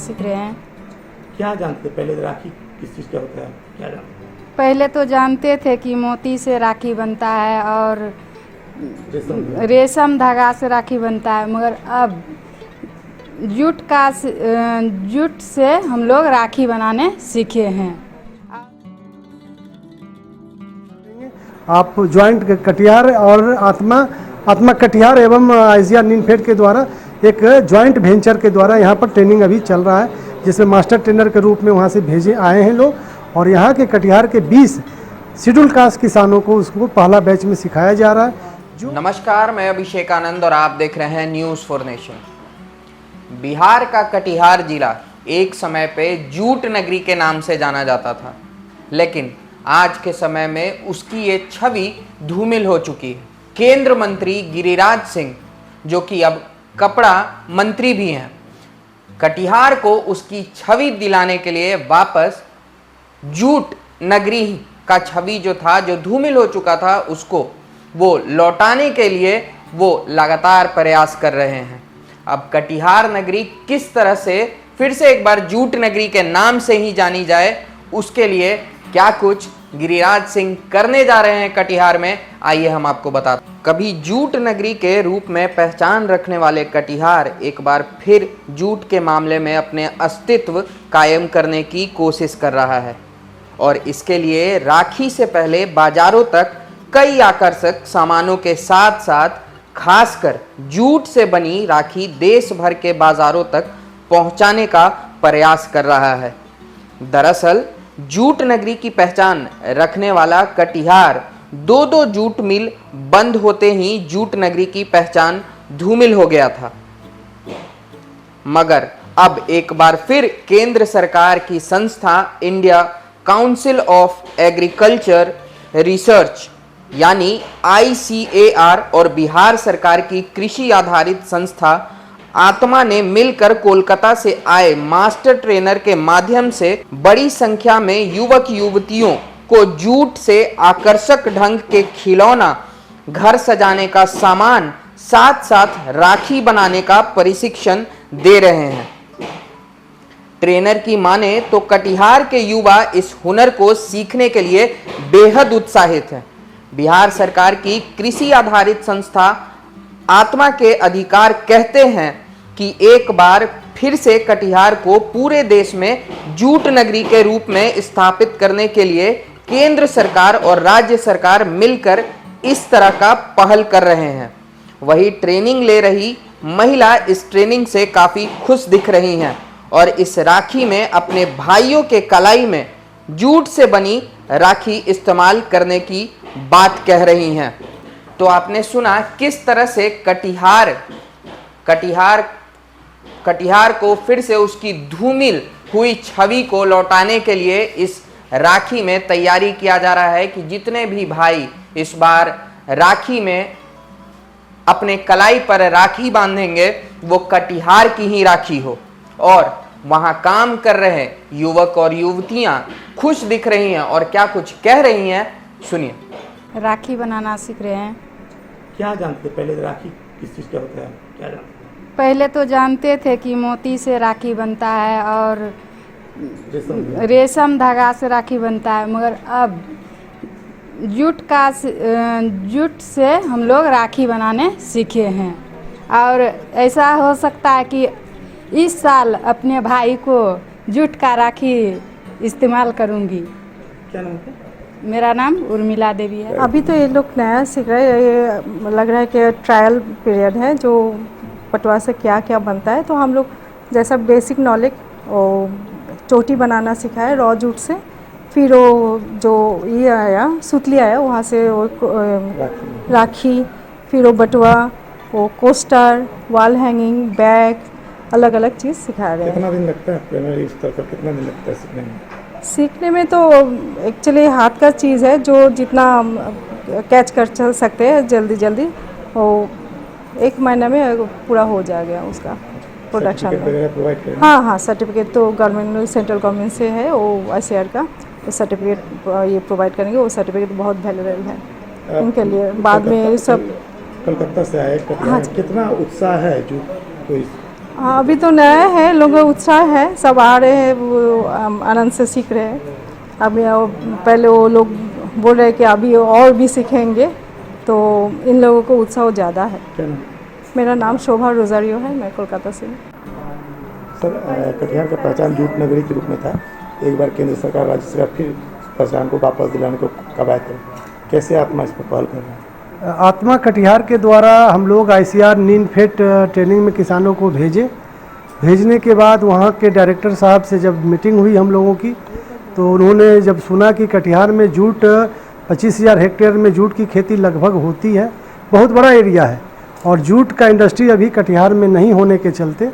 सीख रहे हैं। क्या जानते पहले राखी किस चीज़ का होता है, क्या जानते? पहले तो जानते थे कि मोती से राखी बनता है और रेशम रेशम धागा से राखी बनता है, मगर अब जूट से हम लोग राखी बनाने सीखे हैं। आप ज्वाइंट कटिहार और आत्मा कटिहार एवं आइजिया निनफेड के द्वारा एक ज्वाइंट वेंचर के द्वारा यहाँ पर ट्रेनिंग अभी चल रहा है, जिसमें मास्टर ट्रेनर के रूप में वहाँ से भेजे आए हैं लोग, और यहाँ के कटिहार के 20 शेड्यूल कास्ट किसानों को उसको पहला बैच में सिखाया जा रहा है। नमस्कार, मैं अभिषेक आनंद और आप देख रहे हैं न्यूज़ फॉर नेशन। बिहार का कटिहार जिला एक समय पे जूट नगरी के नाम से जाना जाता था, लेकिन आज के समय में उसकी ये छवि धूमिल हो चुकी है। केंद्र मंत्री गिरिराज सिंह, जो कि अब कपड़ा मंत्री भी हैं, कटिहार को उसकी छवि दिलाने के लिए वापस जूट नगरी का छवि जो था, जो धूमिल हो चुका था, उसको वो लौटाने के लिए वो लगातार प्रयास कर रहे हैं। अब कटिहार नगरी किस तरह से फिर से एक बार जूट नगरी के नाम से ही जानी जाए, उसके लिए क्या कुछ गिरिराज सिंह करने जा रहे हैं कटिहार में, आइए हम आपको बताते हैं। कभी जूट नगरी के रूप में पहचान रखने वाले कटिहार एक बार फिर जूट के मामले में अपने अस्तित्व कायम करने की कोशिश कर रहा है, और इसके लिए राखी से पहले बाजारों तक कई आकर्षक सामानों के साथ साथ खासकर जूट से बनी राखी देश भर के बाजारों तक पहुंचाने का प्रयास कर रहा है। दरअसल जूट नगरी की पहचान रखने वाला कटिहार दो जूट मिल बंद होते ही जूट नगरी की पहचान धूमिल हो गया था, मगर अब एक बार फिर केंद्र सरकार की संस्था India council of agriculture research यानी ICAR और बिहार सरकार की कृषि आधारित संस्था आत्मा ने मिलकर कोलकाता से आए मास्टर ट्रेनर के माध्यम से बड़ी संख्या में युवक युवतियों को जूट से आकर्षक ढंग के खिलौना, घर सजाने का सामान, साथ साथ राखी बनाने का प्रशिक्षण दे रहे हैं। ट्रेनर की माने तो कटिहार के युवा इस हुनर को सीखने के लिए बेहद उत्साहित हैं। बिहार सरकार की कृषि आधारित संस्था आत्मा के अधिकार कहते हैं कि एक बार फिर से कटिहार को पूरे देश में जूट नगरी के रूप में स्थापित करने के लिए केंद्र सरकार और राज्य सरकार मिलकर इस तरह का पहल कर रहे हैं। वही ट्रेनिंग ले रही महिला इस ट्रेनिंग से काफ़ी खुश दिख रही हैं और इस राखी में अपने भाइयों के कलाई में जूट से बनी राखी इस्तेमाल करने की बात कह रही हैं। तो आपने सुना किस तरह से कटिहार को फिर से उसकी धूमिल हुई छवि को लौटाने के लिए इस राखी में तैयारी किया जा रहा है कि जितने भी भाई इस बार राखी में अपने कलाई पर राखी बांधेंगे वो कटिहार की ही राखी हो। और वहां काम कर रहे युवक और युवतियां खुश दिख रही हैं और क्या कुछ कह रही हैं, सुनिए। राखी बनाना सीख रहे हैं। क्या जानते पहले राखी किस चीज़ का होता है, क्या जानते? पहले तो जानते थे कि मोती से राखी बनता है और रेशम धागा से राखी बनता है, मगर अब जूट से हम लोग राखी बनाने सीखे हैं। और ऐसा हो सकता है कि इस साल अपने भाई को जूट का राखी इस्तेमाल करूंगी। क्या नाम है? मेरा नाम उर्मिला देवी है। अभी तो ये लोग नया सीख रहे हैं, ये लग रहा है कि ट्रायल पीरियड है, जो पटवा से क्या क्या बनता है। तो हम लोग जैसा बेसिक नॉलेज और चोटी बनाना सीखा है रॉ जूट से, फिर वो जो ये आया सुतली आया वहाँ से वो राखी, फिर वो बटुआ, वो कोस्टर, वॉल हैंगिंग, बैग, अलग अलग चीज़ सिखा रहे हैं। कितना दिन लगता है इस तरह का, कितना दिन लगता है सीखने में? सीखने में तो एक्चुअली हाथ का चीज़ है, जो जितना कैच कर सकते हैं जल्दी वो 1 महीने में पूरा हो जाएगा उसका प्रोडक्शन में। हाँ, सर्टिफिकेट तो गवर्नमेंट सेंट्रल गवर्नमेंट से है, वो ICAR का तो सर्टिफिकेट ये प्रोवाइड करेंगे। वो सर्टिफिकेट बहुत वैल्यूएबल है इनके लिए। बाद में सब कलकत्ता से आए, हाँ, कितना उत्साह है जो कोई हाँ, अभी तो नया है, लोगों का उत्साह है, सब आ रहे हैं, वो आनंद से सीख रहे हैं। अभी पहले वो लोग बोल रहे हैं कि अभी और भी सीखेंगे, तो इन लोगों को उत्साह ज़्यादा है। क्या नाम? मेरा नाम शोभा रोजारियो है, मैं कोलकाता से हूँ। सर, कटिहार का पहचान जूट नगरी के रूप में था। एक बार केंद्र सरकार, राज्य सरकार फिर पहचान को वापस दिलाने को कवायद है। कैसे आत्मा इस पर पहल कर रहे हैं? आत्मा कटिहार के द्वारा हम लोग ICR नीनफेड ट्रेनिंग में किसानों को भेजने के बाद वहाँ के डायरेक्टर साहब से जब मीटिंग हुई हम लोगों की, तो उन्होंने जब सुना कि कटिहार में जूट 25,000 हेक्टेयर में जूट की खेती लगभग होती है, बहुत बड़ा एरिया है, और जूट का इंडस्ट्री अभी कटिहार में नहीं होने के चलते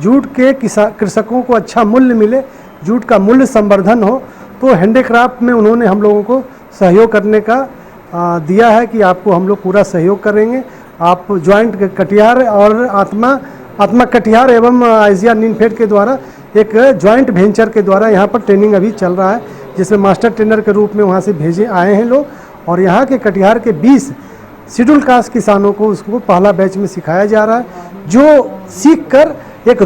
जूट के कृषकों को अच्छा मूल्य मिले, जूट का मूल्य संवर्धन हो, तो हैंडीक्राफ्ट में उन्होंने हम लोगों को सहयोग करने का दिया है कि आपको हम लोग पूरा सहयोग करेंगे। आप ज्वाइंट कटिहार और आत्मा कटिहार एवं ICR नीनफेड के द्वारा एक ज्वाइंट वेंचर के द्वारा यहाँ पर ट्रेनिंग अभी चल रहा है, जिसमें मास्टर ट्रेनर के रूप में वहाँ से भेजे आए हैं लोग, और यहाँ के कटिहार के 20 शेड्यूल कास्ट किसानों को उसको पहला बैच में सिखाया जा रहा है, जो सीख कर एक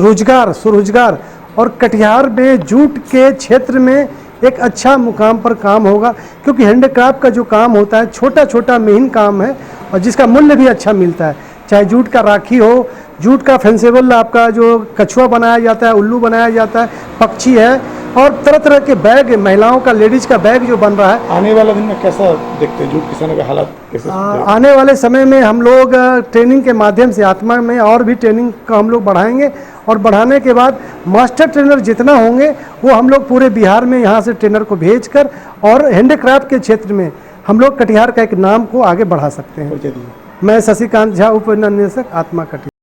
स्वरोजगार और कटिहार में जूट के क्षेत्र में एक अच्छा मुकाम पर काम होगा, क्योंकि हैंडीक्राफ्ट का जो काम होता है छोटा छोटा महीन काम है, और जिसका मूल्य भी अच्छा मिलता है। चाहे जूट का राखी हो, जूट का फेंसेबल आपका जो कछुआ बनाया जाता है, उल्लू बनाया जाता है, पक्षी है, और तरह तरह के बैग, महिलाओं का, लेडीज का बैग जो बन रहा है। आने वाला दिन में कैसा देखते हैं जूट किसानों का हालात कैसे? आने वाले समय में हम लोग ट्रेनिंग के माध्यम से आत्मा में और भी ट्रेनिंग का हम लोग बढ़ाएंगे, और बढ़ाने के बाद मास्टर ट्रेनर जितना होंगे वो हम लोग पूरे बिहार में यहाँ से ट्रेनर को भेजकर और हैंडीक्राफ्ट के क्षेत्र में हम लोग कटिहार का एक नाम को आगे बढ़ा सकते हैं। मैं शशिकांत झा, उप निदेशक, आत्मा कटिहार।